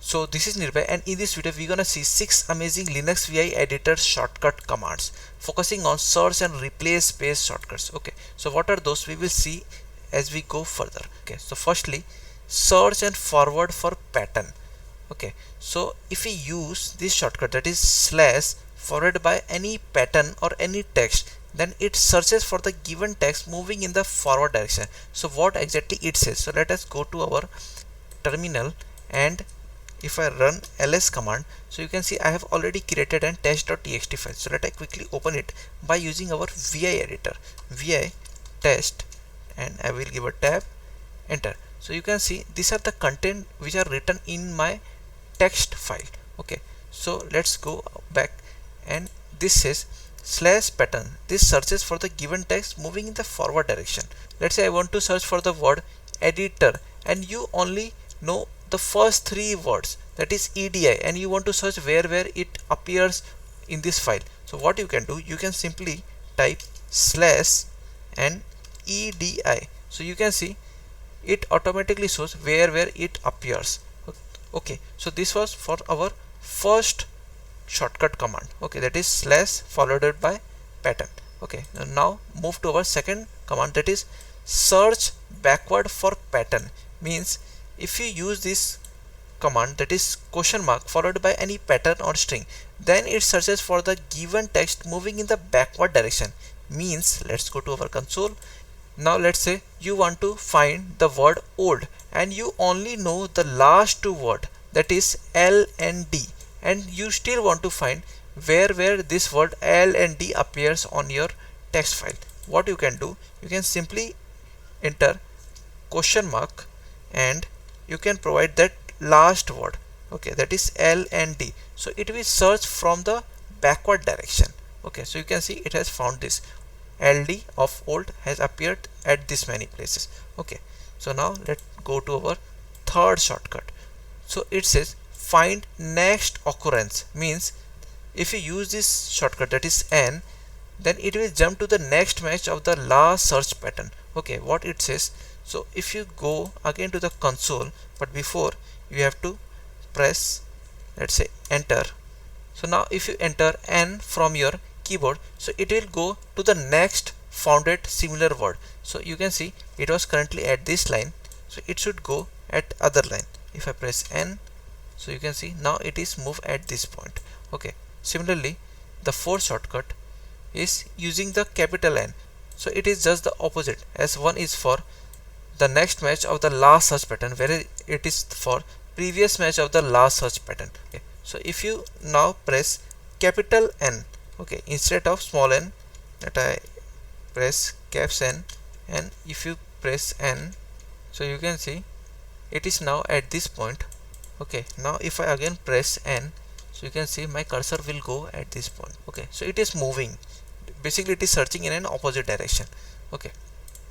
So this is Nirbhay, and in this video we're gonna see 6 amazing Linux VI editor shortcut commands focusing on search and replace based shortcuts. Okay, so what are those? We will see as we go further. Okay, so firstly, search and forward for pattern. Okay, so if we use this shortcut, that is slash followed by any pattern or any text, then it searches for the given text moving in the forward direction. So what exactly it says? So let us go to our terminal, and if I run ls command, so you can see I have already created an test.txt file. So let I quickly open it by using our vi editor, vi test, and I will give a tab, enter. So you can see these are the content which are written in my text file. Okay, so let's go back, and this says slash pattern. This searches for the given text moving in the forward direction. Let's say I want to search for the word editor, and you only know the first 3 words, that is edi, and you want to search where it appears in this file. So what you can do, you can simply type slash and edi. So you can see it automatically shows where it appears. Okay, so this was for our first shortcut command. Okay, that is slash followed by pattern. Okay, now move to our second command, that is search backward for pattern. Means if you use this command, that is question mark followed by any pattern or string, then it searches for the given text moving in the backward direction. Means let's go to our console. Now let's say you want to find the word old, and you only know the last 2 words, that is L and D, and you still want to find where this word L and D appears on your text file. What you can do, you can simply enter question mark, and you can provide that last word. Okay, that is L and D. So it will search from the backward direction. Okay, so you can see it has found this LD of old has appeared at this many places. Okay, so now let's go to our third shortcut. So it says find next occurrence. Means if you use this shortcut, that is N, then it will jump to the next match of the last search pattern. Okay, what it says, so if you go again to the console, but before you have to press, let's say, enter. So now if you enter N from your keyboard, so it will go to the next founded similar word. So you can see it was currently at this line, so it should go at other line. If I press N, so you can see now it is moved at this point. Okay, similarly the fourth shortcut is using the capital N. So it is just the opposite, as one is for the next match of the last search pattern, whereas it is for previous match of the last search pattern. Okay, so if you now press capital N, okay, instead of small n, that I press caps N, and if you press N, so you can see it is now at this point. Okay, now if I again press N, so you can see my cursor will go at this point. Okay, so it is moving, basically it is searching in an opposite direction. Okay,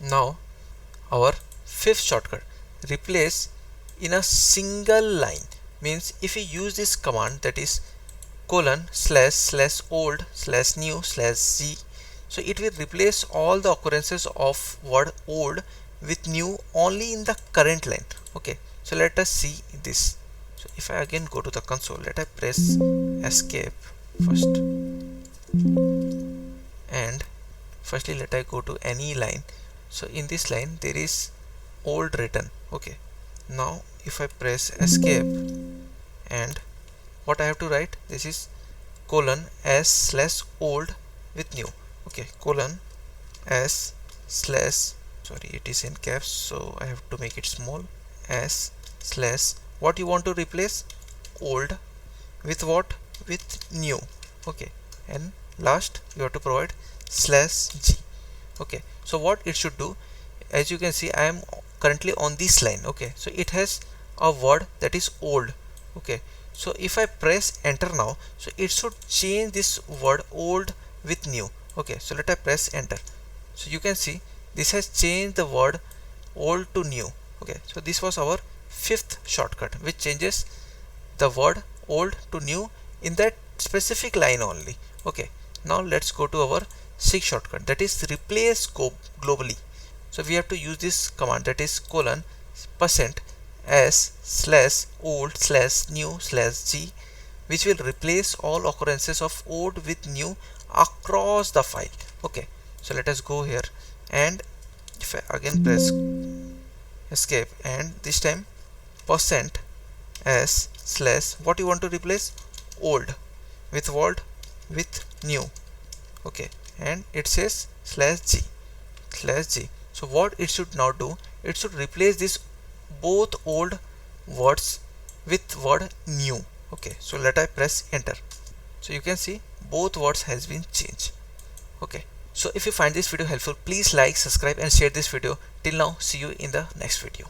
now our fifth shortcut, replace in a single line. Means if you use this command, that is colon slash old slash new slash z, so it will replace all the occurrences of word old with new only in the current line. Okay, so let us see this. So if I again go to the console, let I press escape first, and firstly let I go to any line. So in this line there is old written. Okay, now if I press escape, and what I have to write, this is colon s slash old with new. Okay, colon s slash, sorry, it is in caps, so I have to make it small, s slash what you want to replace, old with what, with new. Okay, and last you have to provide slash g. Okay, so what it should do, as you can see I am currently on this line. Okay, so it has a word that is old. Okay, so if I press enter now, so it should change this word old with new. Okay, so let I press enter. So you can see this has changed the word old to new. Okay, so this was our fifth shortcut, which changes the word old to new in that specific line only. Okay, now let's go to our sixth shortcut, that is replace globally. So we have to use this command, that is colon percent s slash old slash new slash g, which will replace all occurrences of old with new across the file. Okay, so let us go here, and if I again press escape, and this time percent s slash what you want to replace, old with what, with new. Okay, and it says slash g slash g. So what it should now do, it should replace this both old words with word new. Okay, so let I press enter. So you can see both words has been changed. Okay, so if you find this video helpful, please like, subscribe and share this video. Till now, see you in the next video.